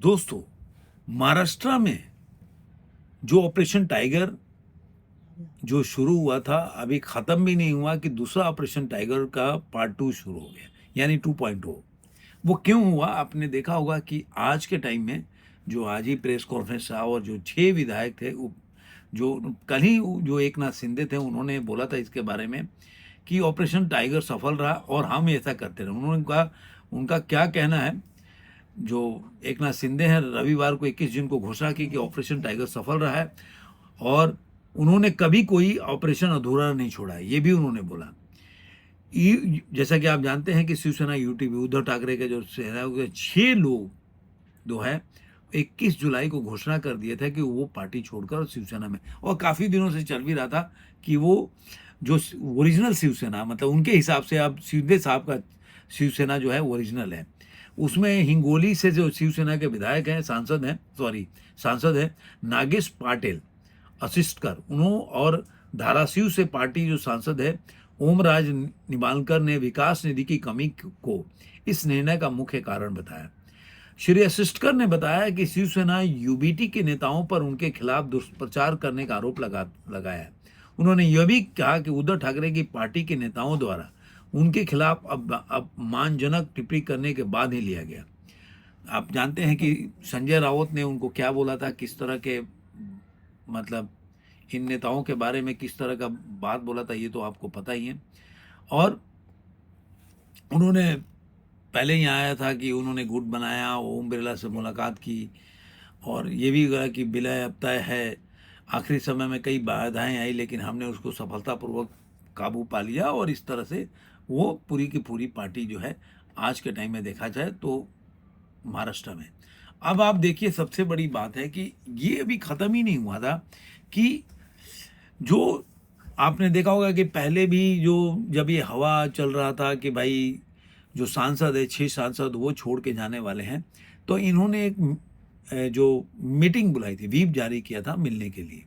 दोस्तों, महाराष्ट्र में जो ऑपरेशन टाइगर जो शुरू हुआ था, अभी खत्म भी नहीं हुआ कि दूसरा ऑपरेशन टाइगर का पार्ट 2 शुरू हो गया, यानी 2.0। वो क्यों हुआ? आपने देखा होगा कि आज के टाइम में जो आज ही प्रेस कॉन्फ्रेंस था और जो 6 विधायक थे, जो कल ही जो एकनाथ शिंदे थे, उन्होंने बोला था इसके बारे में कि ऑपरेशन टाइगर सफल रहा और हम ऐसा करते रहे। उन्होंने कहा, उनका क्या कहना है, जो एकनाथ शिंदे हैं, रविवार को 21 जून को घोषणा की कि ऑपरेशन टाइगर सफल रहा है और उन्होंने कभी कोई ऑपरेशन अधूरा नहीं छोड़ा है, ये भी उन्होंने बोला। जैसा कि आप जानते हैं कि शिवसेना यूटीपी उद्धव ठाकरे के जो सेना के 6 लोग जो है 21 जुलाई को घोषणा कर दिए थे कि वो पार्टी छोड़कर शिवसेना में, और काफी दिनों से चल भी रहा था कि वो जो ओरिजिनल शिवसेना, मतलब उनके हिसाब से अब शिंदे साहब का शिवसेना जो है ओरिजिनल है, उसमें हिंगोली से जो शिवसेना के विधायक हैं, सांसद है नागेश पाटिल असिस्टकर, उन्होंने, और धाराशिव से पार्टी जो सांसद है ओमराज निबालकर ने विकास निधि की कमी को इस निर्णय का मुख्य कारण बताया। श्री असिस्टकर ने बताया कि शिवसेना यूबीटी के नेताओं पर उनके खिलाफ दुष्प्रचार करने का आरोप लगाया है। उन्होंने यह भी कहा कि उद्धव ठाकरे की पार्टी के नेताओं द्वारा उनके खिलाफ अपमानजनक टिप्पणी करने के बाद ही लिया गया। आप जानते हैं कि संजय राउत ने उनको क्या बोला था, किस तरह के, मतलब इन नेताओं के बारे में किस तरह का बात बोला था, ये तो आपको पता ही है। और उन्होंने पहले ही आया था कि उन्होंने गुट बनाया, ओम बिरला से मुलाकात की और ये भी कहा कि विलय अब तय है। आखिरी समय में कई बाधाएं आई लेकिन हमने उसको सफलतापूर्वक काबू पा लिया, और इस तरह से वो पूरी की पूरी पार्टी जो है आज के टाइम में देखा जाए तो महाराष्ट्र में। अब आप देखिए, सबसे बड़ी बात है कि ये अभी ख़त्म ही नहीं हुआ था कि जो आपने देखा होगा कि पहले भी जो जब ये हवा चल रहा था कि भाई जो सांसद है, 6 सांसद वो छोड़ के जाने वाले हैं, तो इन्होंने एक जो मीटिंग बुलाई थी, व्हीप जारी किया था मिलने के लिए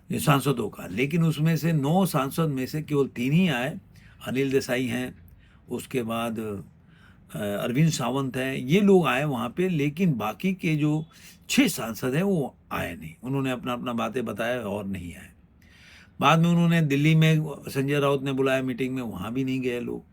ये सांसदों का, लेकिन उसमें से 9 सांसद में से केवल 3 ही आए। अनिल देसाई हैं, उसके बाद अरविंद सावंत हैं, ये लोग आए वहाँ पे, लेकिन बाकी के जो 6 सांसद हैं वो आए नहीं। उन्होंने अपना अपना बातें बताया और नहीं आए। बाद में उन्होंने दिल्ली में संजय राउत ने बुलाया मीटिंग में, वहाँ भी नहीं गए लोग।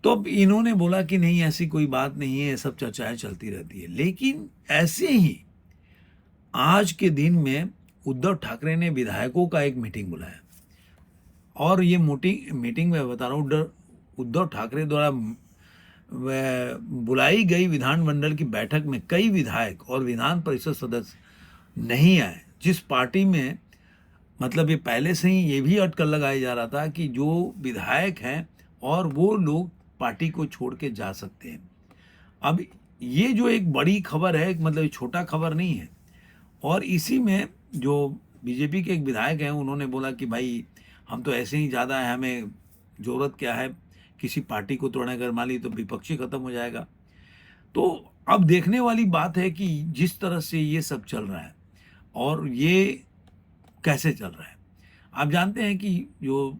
तो अब इन्होंने बोला कि नहीं, ऐसी कोई बात नहीं है, सब चर्चाएं चलती रहती है। लेकिन ऐसे ही आज के दिन में उद्धव ठाकरे ने विधायकों का एक मीटिंग बुलाया, और ये मीटिंग में बता रहा हूँ, उद्धव ठाकरे द्वारा बुलाई गई विधानमंडल की बैठक में कई विधायक और विधान परिषद सदस्य नहीं आए। जिस पार्टी में, मतलब ये पहले से ही ये भी अटकल लगाया जा रहा था कि जो विधायक हैं और वो लोग पार्टी को छोड़ के जा सकते हैं। अब ये जो एक बड़ी खबर है, मतलब छोटा खबर नहीं है, और इसी में जो बीजेपी के एक विधायक हैं, उन्होंने बोला कि भाई हम तो ऐसे ही ज़्यादा है, हमें ज़रूरत क्या है किसी पार्टी को तोड़ने, अगर मान ली तो विपक्षी खत्म हो जाएगा। तो अब देखने वाली बात है कि जिस तरह से ये सब चल रहा है और ये कैसे चल रहा है। आप जानते हैं कि जो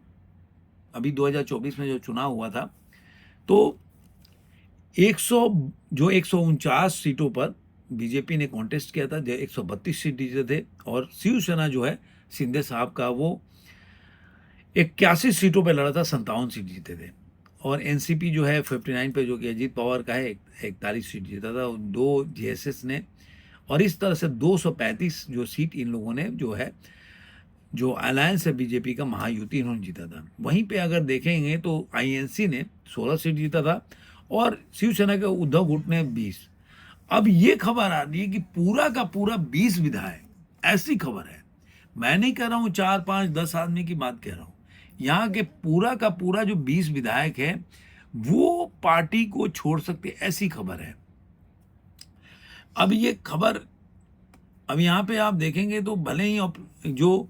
अभी 2024 में जो चुनाव हुआ था, तो 149 सीटों पर बीजेपी ने कॉन्टेस्ट किया था, 132 सीट जीते थे, और शिवसेना जो है शिंदे साहब का, वो 81 सीटों पे लड़ा था, 57 सीट जीते थे। और एनसीपी जो है 59 पे, जो कि अजीत पवार का है, 41 सीट जीता था, 2 जेएसएस ने, और इस तरह से 235 जो सीट इन लोगों ने जो है, जो अलायंस है बीजेपी का, महायुति, इन्होंने जीता था। वहीं पे अगर देखेंगे तो आईएनसी ने 16 सीट जीता था और शिवसेना के उद्धव गुट ने 20। अब ये खबर आ रही है कि पूरा का पूरा 20 विधायक, ऐसी खबर है, मैं नहीं कह रहा हूँ 4, 5, 10 आदमी की बात कह रहा हूँ, यहाँ के पूरा का पूरा जो 20 विधायक है वो पार्टी को छोड़ सकते, ऐसी खबर है। अब ये खबर, अब यहाँ पे आप देखेंगे तो भले ही जो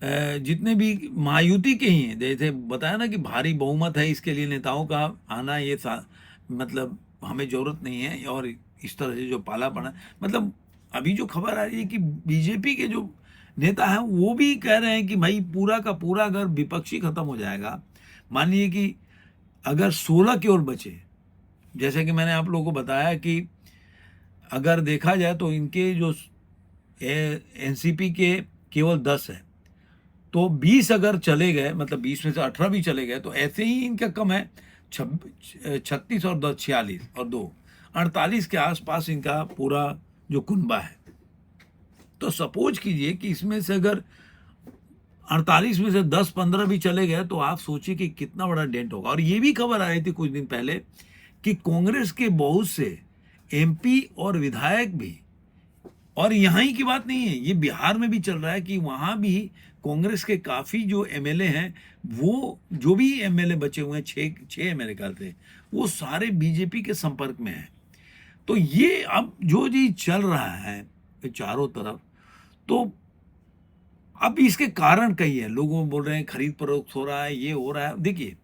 जितने भी महायुति के ही हैं, जैसे बताया ना कि भारी बहुमत है, इसके लिए नेताओं का आना, ये मतलब हमें जरूरत नहीं है, और इस तरह से जो पाला पड़ा, मतलब अभी जो खबर आ रही है कि बीजेपी के जो नेता हैं वो भी कह रहे हैं कि भाई पूरा का पूरा अगर विपक्षी खत्म हो जाएगा, मान लीजिए कि अगर 16 की ओर बचे, जैसे कि मैंने आप लोगों को बताया कि अगर देखा जाए तो इनके जो एनसीपी के केवल 10 है, तो 20 अगर चले गए, मतलब 20 में से 18 भी चले गए, तो ऐसे ही इनका कम है 36 और 10 46 और 2 48 के आसपास इनका पूरा जो कुनबा है। तो सपोज कीजिए कि इसमें से अगर 48 में से 10-15 भी चले गए, तो आप सोचिए कि कितना बड़ा डेंट होगा। और ये भी खबर आ रही थी कुछ दिन पहले कि कांग्रेस के बहुत से एमपी और विधायक भी, और यहाँ ही की बात नहीं है, ये बिहार में भी चल रहा है कि वहां भी कांग्रेस के काफी जो एमएलए हैं, वो जो भी एमएलए बचे हुए हैं, छह एमएलए का थे, वो सारे बीजेपी के संपर्क में हैं। तो ये अब जो जी चल रहा है चारों तरफ, तो अब इसके कारण कई है। लोगों बोल रहे हैं खरीद फरोख्त हो रहा है, ये हो रहा है। देखिए,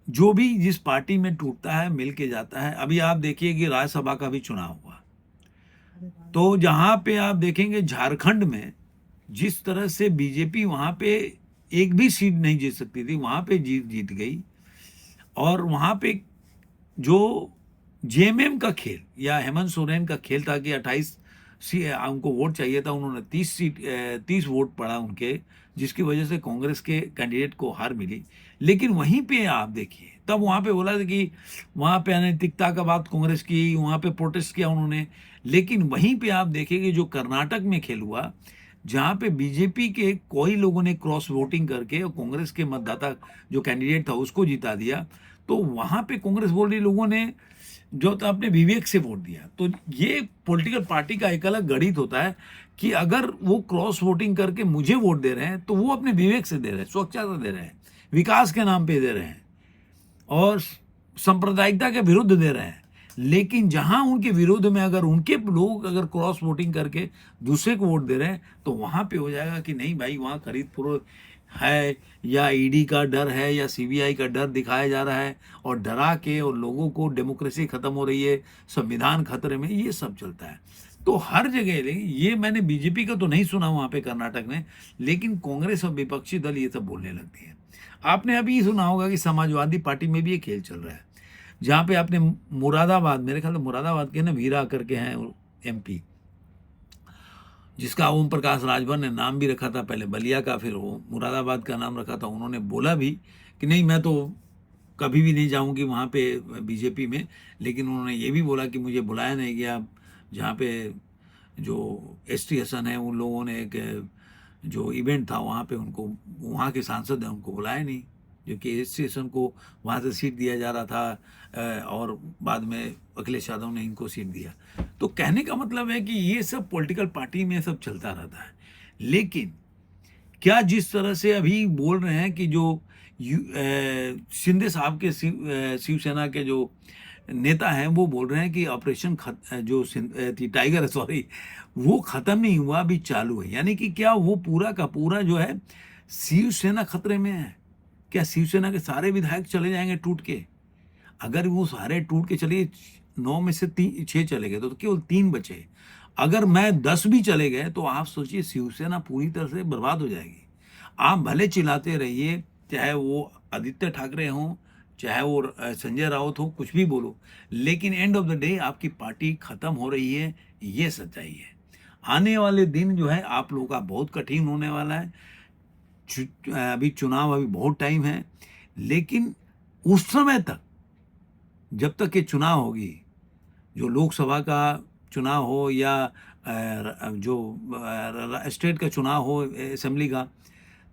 जो भी जिस पार्टी में टूटता है मिल के जाता है। अभी आप देखिए कि राज्यसभा का भी चुनाव हुआ, तो जहां पे आप देखेंगे झारखंड में जिस तरह से बीजेपी वहां पे एक भी सीट नहीं जीत सकती थी, वहां पे जीत गई। और वहां पे जो जेएमएम का खेल या हेमंत सोरेन का खेल था कि 28 उनको वोट चाहिए था, उन्होंने 30 वोट पड़ा उनके, जिसकी वजह से कांग्रेस के कैंडिडेट को हार मिली। लेकिन वहीं पे आप देखिए, तब वहां पे बोला था कि वहां पे अनैतिकता का बात कांग्रेस की, वहां पे प्रोटेस्ट किया उन्होंने। लेकिन वहीं पे आप देखेंगे जो कर्नाटक में खेल हुआ, जहां पे बीजेपी के कोई लोगों ने क्रॉस वोटिंग करके और कांग्रेस के मतदाता जो कैंडिडेट था उसको जिता दिया, तो वहां पे कांग्रेस बोल रही लोगों ने जो तो अपने विवेक से वोट दिया। तो ये पॉलिटिकल पार्टी का एक अलग गणित होता है कि अगर वो क्रॉस वोटिंग करके मुझे वोट दे रहे हैं, तो वो अपने विवेक से दे रहे हैं, स्वच्छता से दे रहे हैं, विकास के नाम पे दे रहे हैं और सांप्रदायिकता के विरुद्ध दे रहे हैं। लेकिन जहां उनके विरोध में अगर उनके लोग अगर क्रॉस वोटिंग करके दूसरे को वोट दे रहे हैं, तो वहां पे हो जाएगा कि नहीं भाई, वहां खरीद फरोख्त है या ईडी का डर है या सीबीआई का डर दिखाया जा रहा है, और डरा के और लोगों को डेमोक्रेसी खत्म हो रही है, संविधान खतरे में, ये सब चलता है। तो हर जगह ये मैंने बीजेपी का तो नहीं सुना वहां पे कर्नाटक में, लेकिन कांग्रेस और विपक्षी दल ये सब बोलने लगती है। आपने अभी सुना होगा कि समाजवादी पार्टी में भी ये खेल चल रहा है, जहां पे आपने मुरादाबाद, मेरे ख्याल में मुरादाबाद के ना वीरा करके हैं एमपी, जिसका ओम प्रकाश राजभर ने नाम भी रखा था पहले बलिया का, फिर वो मुरादाबाद का नाम रखा था। उन्होंने बोला भी कि नहीं, मैं तो कभी भी नहीं जाऊंगी वहाँ पे बीजेपी में। लेकिन उन्होंने ये भी बोला कि मुझे बुलाया नहीं गया, जहाँ पे जो एसटी हसन है उन लोगों ने एक जो इवेंट था वहाँ पे, उनको वहाँ के सांसद हैं उनको बुलाया नहीं, जो कि एसटी हसन को वहाँ से सीट दिया जा रहा था, और बाद में अखिलेश यादव ने इनको सीट दिया। तो कहने का मतलब है कि ये सब पॉलिटिकल पार्टी में सब चलता रहता है। लेकिन क्या जिस तरह से अभी बोल रहे हैं कि जो शिंदे साहब के शिवसेना के जो नेता हैं, वो बोल रहे हैं कि ऑपरेशन टाइगर, सॉरी, वो खत्म नहीं हुआ, अभी चालू है। यानी कि क्या वो पूरा का पूरा जो है शिवसेना खतरे में है? क्या शिवसेना के सारे विधायक चले जाएंगे टूट के? अगर वो सारे टूट के चले, 9 में से 6 चले गए, तो केवल 3 बचे। अगर मैं 10 भी चले गए, तो आप सोचिए शिवसेना पूरी तरह से बर्बाद हो जाएगी। आप भले चिल्लाते रहिए, चाहे वो आदित्य ठाकरे हों, चाहे वो संजय राउत हो, कुछ भी बोलो, लेकिन एंड ऑफ द डे आपकी पार्टी खत्म हो रही है, ये सच्चाई है। आने वाले दिन जो है आप लोगों का बहुत कठिन होने वाला है। अभी चुनाव, अभी बहुत टाइम है, लेकिन उस समय तक, जब तक ये चुनाव होगी, जो लोकसभा का चुनाव हो या जो स्टेट का चुनाव हो, असेंबली का,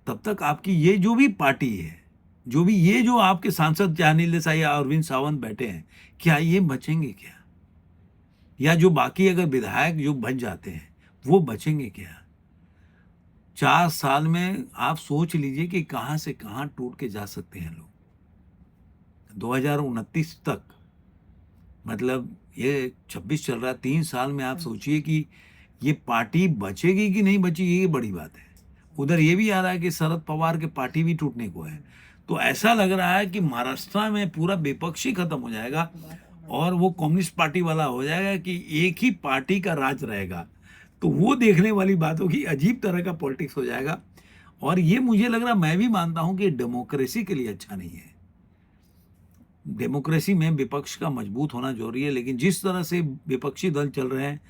तब तक आपकी ये जो भी पार्टी है, जो भी ये जो आपके सांसद चाहे अनिल देसाई या अरविंद सावंत बैठे हैं, क्या ये बचेंगे क्या? या जो बाकी अगर विधायक जो बच जाते हैं, वो बचेंगे क्या? 4 साल में आप सोच लीजिए कि कहां से कहां टूट के जा सकते हैं लोग। 2029 तक, मतलब ये 26 चल रहा है, 3 साल में आप सोचिए कि ये पार्टी बचेगी कि नहीं बचेगी, ये बड़ी बात है। उधर ये भी आ रहा है कि शरद पवार के पार्टी भी टूटने को है। तो ऐसा लग रहा है कि महाराष्ट्र में पूरा विपक्षी खत्म हो जाएगा और वो कम्युनिस्ट पार्टी वाला हो जाएगा कि एक ही पार्टी का राज रहेगा। तो वो देखने वाली बात होगी, अजीब तरह का पॉलिटिक्स हो जाएगा। और ये मुझे लग रहा, मैं भी मानता हूं कि डेमोक्रेसी के लिए अच्छा नहीं है। डेमोक्रेसी में विपक्ष का मजबूत होना जरूरी है, लेकिन जिस तरह से विपक्षी दल चल रहे हैं,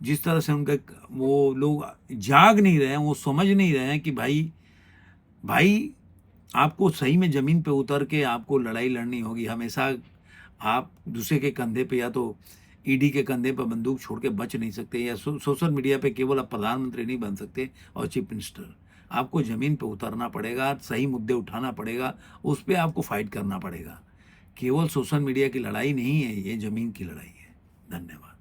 जिस तरह से उनका वो लोग जाग नहीं रहे हैं, वो समझ नहीं रहे हैं कि भाई भाई आपको सही में ज़मीन पे उतर के आपको लड़ाई लड़नी होगी। हमेशा आप दूसरे के कंधे पे या तो ईडी के कंधे पर बंदूक छोड़ के बच नहीं सकते, या सोशल मीडिया पे केवल आप प्रधानमंत्री नहीं बन सकते और चीफ मिनिस्टर। आपको ज़मीन पे उतरना पड़ेगा, सही मुद्दे उठाना पड़ेगा, उस पे आपको फाइट करना पड़ेगा। केवल सोशल मीडिया की लड़ाई नहीं है, ये ज़मीन की लड़ाई है। धन्यवाद।